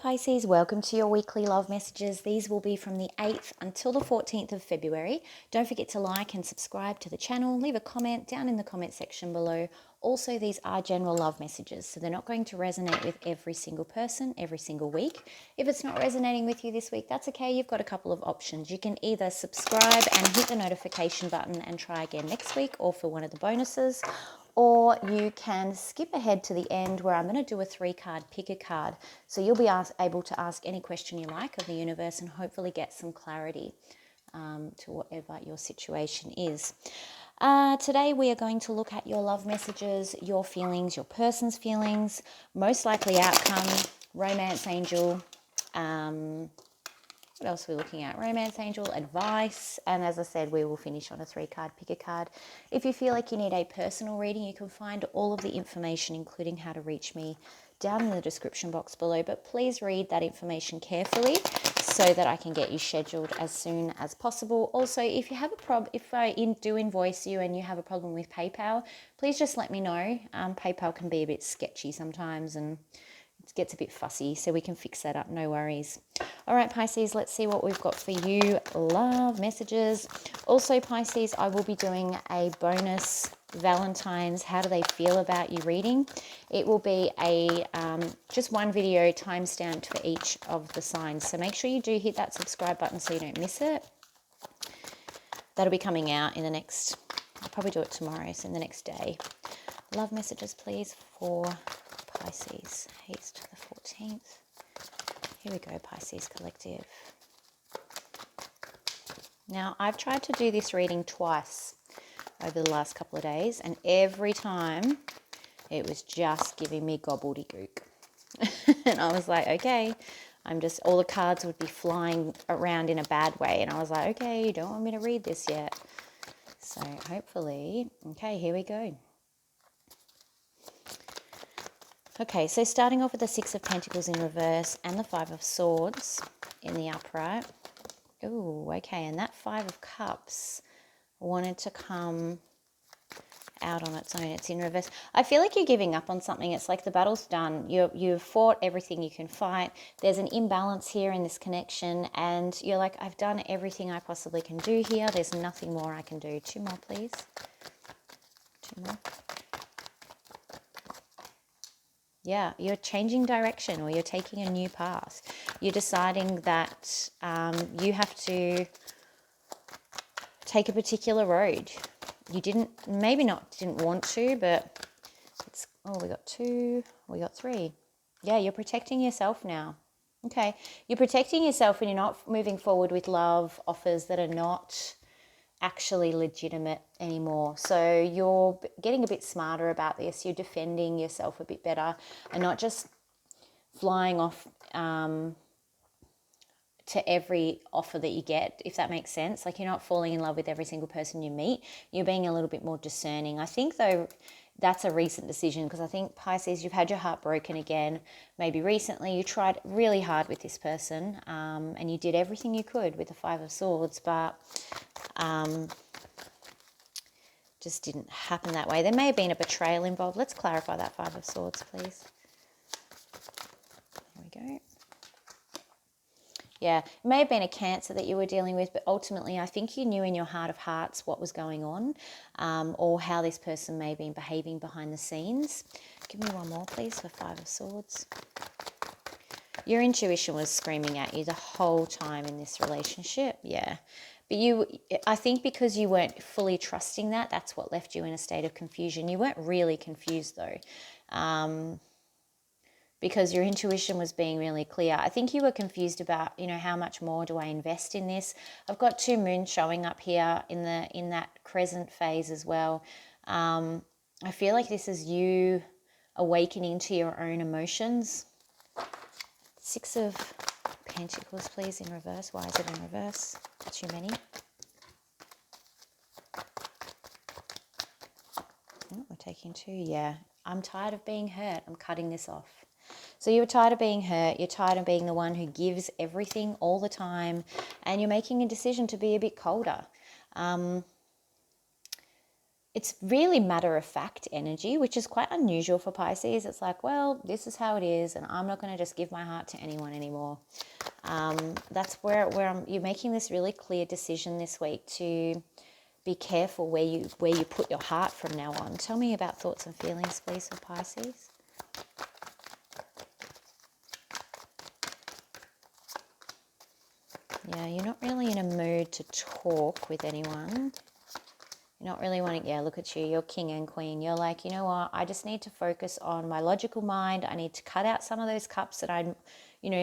Pisces, welcome to your weekly love messages. These will be from the 8th until the 14th of February. Don't forget to like and subscribe to the channel. Leave a comment down in the comment section below. Also, these are general love messages, so they're not going to resonate with every single person every single week. If it's not resonating with you this week, that's okay. You've got a couple of options. You can either subscribe and hit the notification button and try again next week or for one of the bonuses, or you can skip ahead to the end where I'm going to do a 3-card pick a card. So you'll be able to ask any question you like of the universe and hopefully get some clarity to whatever your situation is. Today we are going to look at your love messages, your feelings, your person's feelings, most likely outcome, romance angel, what else are we looking at? Romance angel, advice, and as I said, we will finish on a 3-card pick a card. If you feel like you need a personal reading, you can find all of the information, including how to reach me, down in the description box below. But please read that information carefully so that I can get you scheduled as soon as possible. Also, if you have a problem, if I do invoice you and you have a problem with PayPal, please just let me know. PayPal can be a bit sketchy sometimes and it gets a bit fussy, so we can fix that up, no worries. All right, Pisces, let's see what we've got for you. Love messages. Also, Pisces, I will be doing a bonus Valentine's How Do They Feel About You reading. It will be a just one video time stamped for each of the signs. So make sure you do hit that subscribe button so you don't miss it. That'll be coming out in the next, I'll probably do it tomorrow, so in the next day. Love messages, please, for Pisces, 8th to the 14th. Here we go, Pisces Collective. Now, I've tried to do this reading twice over the last couple of days, and every time it was just giving me gobbledygook. And I was like, okay, all the cards would be flying around in a bad way. And I was like, okay, you don't want me to read this yet. So hopefully, okay, here we go. Okay, so starting off with the 6 of Pentacles in reverse and the 5 of Swords in the upright. Ooh, okay, and that 5 of Cups wanted to come out on its own. It's in reverse. I feel like you're giving up on something. It's like the battle's done. You've fought everything you can fight. There's an imbalance here in this connection, and you're like, I've done everything I possibly can do here. There's nothing more I can do. 2 more, please. 2 more. Yeah, you're changing direction or you're taking a new path. You're deciding that you have to take a particular road. You didn't want to, but it's, oh, we got 2, we got 3. Yeah, you're protecting yourself now. Okay, you're protecting yourself and you're not moving forward with love offers that are not actually legitimate anymore. So you're getting a bit smarter about this. You're defending yourself a bit better and not just flying off to every offer that you get, if that makes sense. Like, you're not falling in love with every single person you meet. You're being a little bit more discerning. I think, though, that's a recent decision, because I think, Pisces, you've had your heart broken again. Maybe recently you tried really hard with this person and you did everything you could with the 5 of Swords, but just didn't happen that way. There may have been a betrayal involved. Let's clarify that 5 of Swords, please. There we go. Yeah, it may have been a Cancer that you were dealing with, but ultimately I think you knew in your heart of hearts what was going on, or how this person may have been behaving behind the scenes. Give me one more, please, for 5 of Swords. Your intuition was screaming at you the whole time in this relationship, yeah. But I think because you weren't fully trusting that, that's what left you in a state of confusion. You weren't really confused, though. Because your intuition was being really clear. I think you were confused about, how much more do I invest in this? I've got 2 moons showing up here in that crescent phase as well. I feel like this is you awakening to your own emotions. 6 of Pentacles, please, in reverse. Why is it in reverse? Too many. Oh, we're taking 2. Yeah, I'm tired of being hurt. I'm cutting this off. So you're tired of being hurt, you're tired of being the one who gives everything all the time, and you're making a decision to be a bit colder. it's really matter-of-fact energy, which is quite unusual for Pisces. It's like, well, this is how it is, and I'm not going to just give my heart to anyone anymore. That's where you're making this really clear decision this week to be careful where you put your heart from now on. Tell me about thoughts and feelings, please, for Pisces. Yeah, you're not really in a mood to talk with anyone. You're not really wanting, yeah, look at you, you're king and queen. You're like, you know what, I just need to focus on my logical mind. I need to cut out some of those cups that I,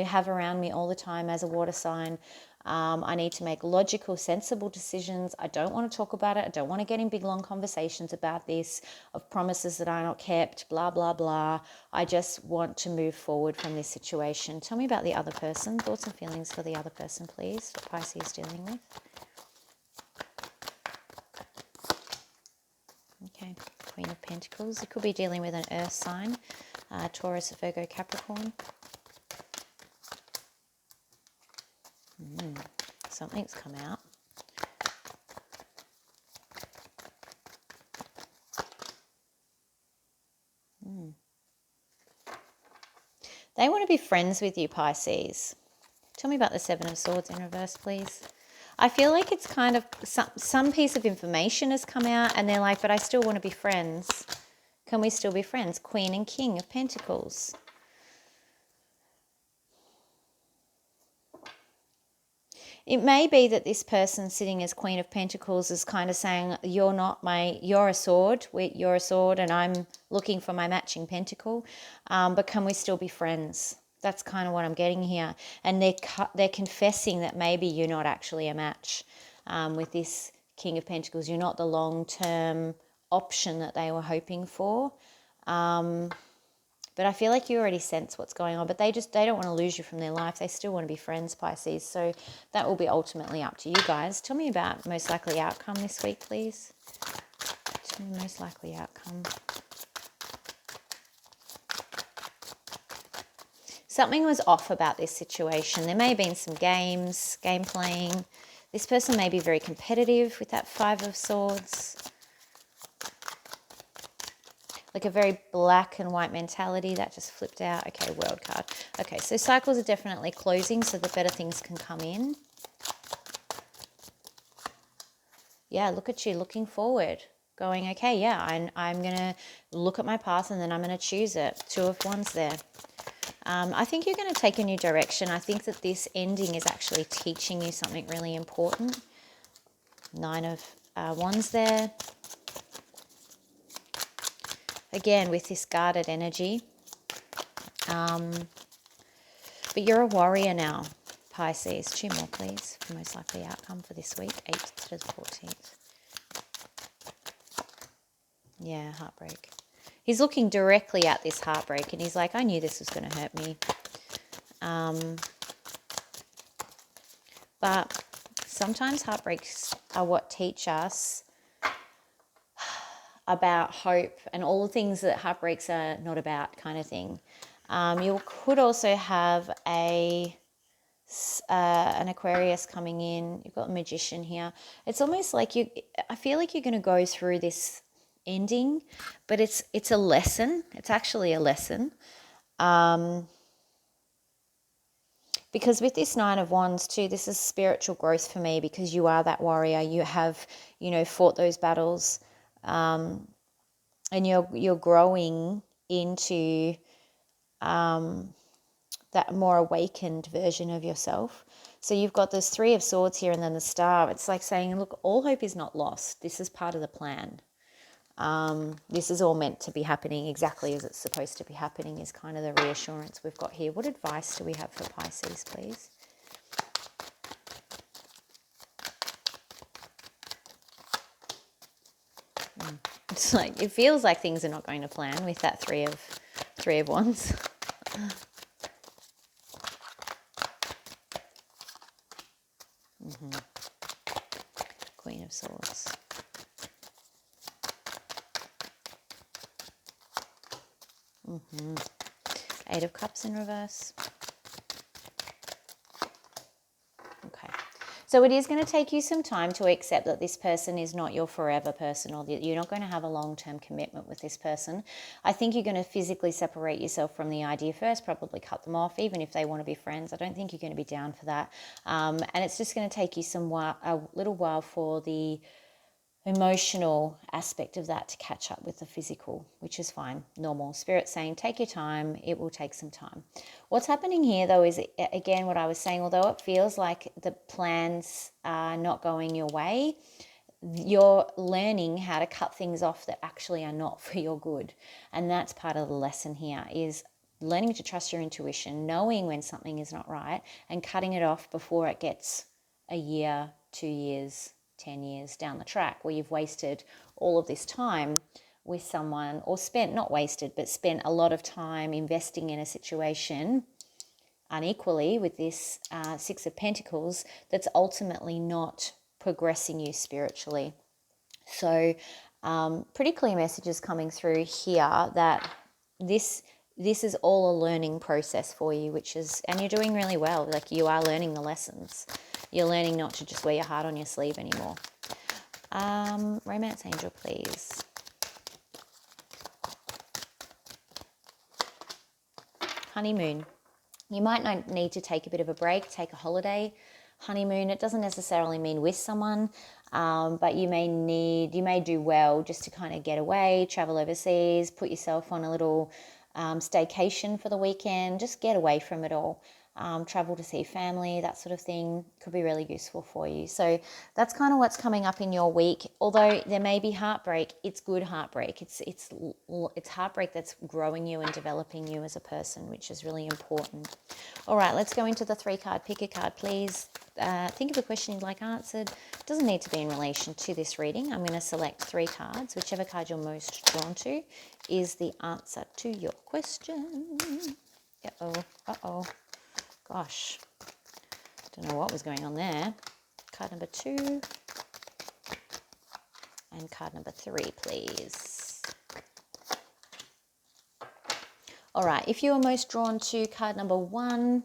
have around me all the time as a water sign. I need to make logical, sensible decisions. I don't want to talk about it. I don't want to get in big, long conversations about this, of promises that are not kept, blah, blah, blah. I just want to move forward from this situation. Tell me about the other person. Thoughts and feelings for the other person, please, that Pisces is dealing with. Okay, Queen of Pentacles. It could be dealing with an earth sign, Taurus, Virgo, Capricorn. Something's come out. They want to be friends with you, Pisces. Tell me about the Seven of Swords in reverse, please. I feel like it's kind of some piece of information has come out and they're like, but I still want to be friends. Can we still be friends? Queen and King of Pentacles. It may be that this person sitting as Queen of Pentacles is kind of saying, you're a sword, you're a sword and I'm looking for my matching pentacle, but can we still be friends? That's kind of what I'm getting here. And they're confessing that maybe you're not actually a match with this King of Pentacles. You're not the long-term option that they were hoping for. But I feel like you already sense what's going on. But they don't want to lose you from their life. They still want to be friends, Pisces. So that will be ultimately up to you guys. Tell me about most likely outcome this week, please. Tell me most likely outcome. Something was off about this situation. There may have been some game playing. This person may be very competitive with that Five of Swords. Like a very black and white mentality. That just flipped out. Okay, World card. Okay, so cycles are definitely closing so that better things can come in. Yeah, look at you looking forward. Going, okay, yeah, I'm going to look at my path and then I'm going to choose it. Two of Wands there. I think you're going to take a new direction. I think that this ending is actually teaching you something really important. Nine of Wands there. Again, with this guarded energy. But you're a warrior now, Pisces. Two more, please, for most likely outcome for this week, 8th to the 14th. Yeah, heartbreak. He's looking directly at this heartbreak and he's like, I knew this was going to hurt me. But sometimes heartbreaks are what teach us about hope and all the things that heartbreaks are not about, kind of thing. You could also have an Aquarius coming in. You've got a Magician here. It's almost like I feel like you're going to go through this ending, but it's a lesson. It's actually a lesson. Because with this Nine of Wands too, this is spiritual growth for me, because you are that warrior. You have, fought those battles, and you're growing into that more awakened version of yourself. So you've got this Three of Swords here and then the Star. It's like saying, look, all hope is not lost. This is part of the plan. This is all meant to be happening exactly as it's supposed to be happening, is kind of the reassurance we've got here. What advice do we have for Pisces, please? It's like, it feels like things are not going to plan with that Three of Wands. Queen of Swords. Eight of Cups in reverse. Okay. So it is going to take you some time to accept that this person is not your forever person, or that you're not going to have a long-term commitment with this person. I think you're going to physically separate yourself from the idea first, probably cut them off, even if they want to be friends. I don't think you're going to be down for that. And it's just going to take you a little while for the emotional aspect of that to catch up with the physical, which is fine, normal. Spirit saying, take your time, it will take some time. What's happening here, though, is, again, what I was saying, although it feels like the plans are not going your way, you're learning how to cut things off that actually are not for your good. And that's part of the lesson here, is learning to trust your intuition, knowing when something is not right, and cutting it off before it gets a year, 2 years, 10 years down the track, where you've wasted all of this time with someone, or not wasted, but spent a lot of time investing in a situation unequally with this Six of Pentacles that's ultimately not progressing you spiritually. So pretty clear messages coming through here that this is all a learning process for you, and you're doing really well. Like, you are learning the lessons. You're learning not to just wear your heart on your sleeve anymore. Romance angel, please. Honeymoon. You might need to take a bit of a break, take a holiday. Honeymoon, it doesn't necessarily mean with someone, but you may do well just to kind of get away, travel overseas, put yourself on a little staycation for the weekend, just get away from it all. Travel to see family, that sort of thing could be really useful for you. So that's kind of what's coming up in your week. Although there may be heartbreak, it's good heartbreak. It's heartbreak that's growing you and developing you as a person, which is really important. All right, let's go into the 3-card. Pick a card, please. Think of a question you'd like answered. It doesn't need to be in relation to this reading. I'm going to select 3 cards. Whichever card you're most drawn to is the answer to your question. Uh-oh. Gosh, don't know what was going on there. Card number 2 and card number 3, please. All right, if you are most drawn to card number 1,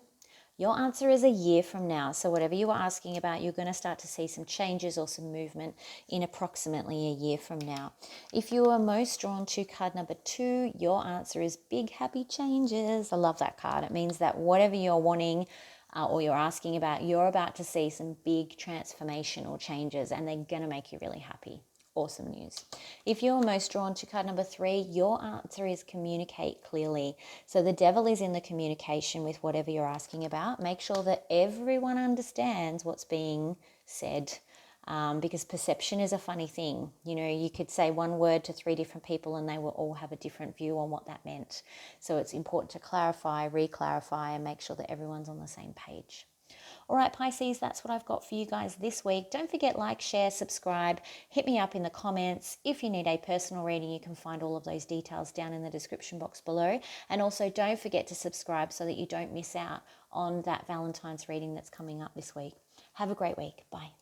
your answer is a year from now. So whatever you are asking about, you're going to start to see some changes or some movement in approximately a year from now. If you are most drawn to card number 2, your answer is big happy changes. I love that card. It means that whatever you're wanting or you're asking about, you're about to see some big transformational changes, and they're going to make you really happy. Awesome news. If you're most drawn to card number 3, your answer is communicate clearly. So the devil is in the communication with whatever you're asking about. Make sure that everyone understands what's being said, because perception is a funny thing. You know, you could say one word to 3 different people and they will all have a different view on what that meant. So it's important to clarify, re-clarify, and make sure that everyone's on the same page. All right, Pisces, that's what I've got for you guys this week. Don't forget, like, share, subscribe. Hit me up in the comments. If you need a personal reading, you can find all of those details down in the description box below. And also don't forget to subscribe so that you don't miss out on that Valentine's reading that's coming up this week. Have a great week. Bye.